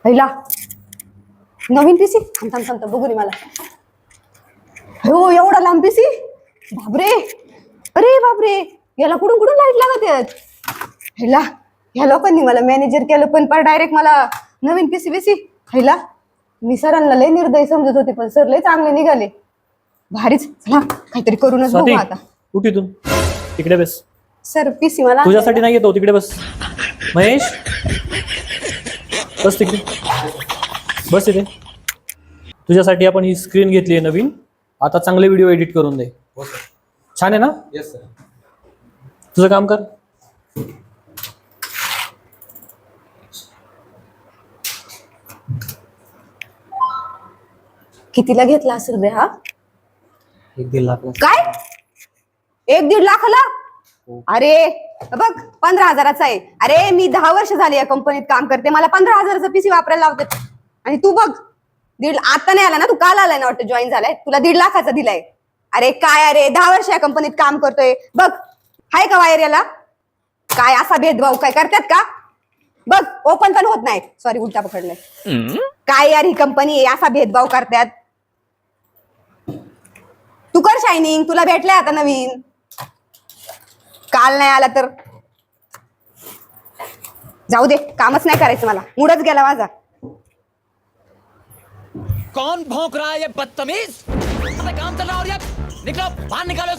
पहिला नवीन पीसी थांब थांब थांब बघू दे मला. हो एवढा लांब पीसी बापरे. अरे बापरे याला कुठून कुठून लाईट लागत आहेत. ह्या लोकांनी मला मॅनेजर केलं पण पर डायरेक्ट मला नवीन पीसी बीसी. मी सरांना लय निर्दय समजत होते पण सर लय चांगले निघाले. भारीच. चला काहीतरी करूनच बघू आता. उठीतून तिकडे बस. सर पीसी मला तुझ्यासाठी नाही येतो तिकडे बस. महेश बस तिकडे बस इथे. तुझ्यासाठी आपण ही स्क्रीन घेतली आहे नवीन. आता चांगले व्हिडिओ एडिट करून दे. छान आहे ना. Yes sir. तुझं काम कर. कितीला घेतला असेल रे हा. 1-1.5 लाख. काय 1-1.5 लाखाला. अरे बघ 15,000चा आहे. अरे मी 10 वर्ष झाली या कंपनीत काम करते. मला 15,000चा पीसी वापरायला लावतात आणि तू बघ आता नाही आला ना. तू काल आलाय ना वाटतं जॉईन झालाय. तुला 1.5 लाखाचा दिलाय. अरे काय अरे 10 वर्ष या कंपनीत काम करतोय. बघ हाय का वायर याला. काय असा भेदभाव काय करतात का. बघ ओपन पण होत नाही. सॉरी उलटा पकडलाय. काय यार ही कंपनी असा भेदभाव करतात. तू कर शायनिंग. तुला भेटलाय आता नवीन. काल नाही आला तर जाऊ दे. कामच नाही करायचं मला. मूडच गेला माझा. कौन भौंक रहा है ये बदतमीज. काम चल रहा है और ये निकलो बाहर निकालो.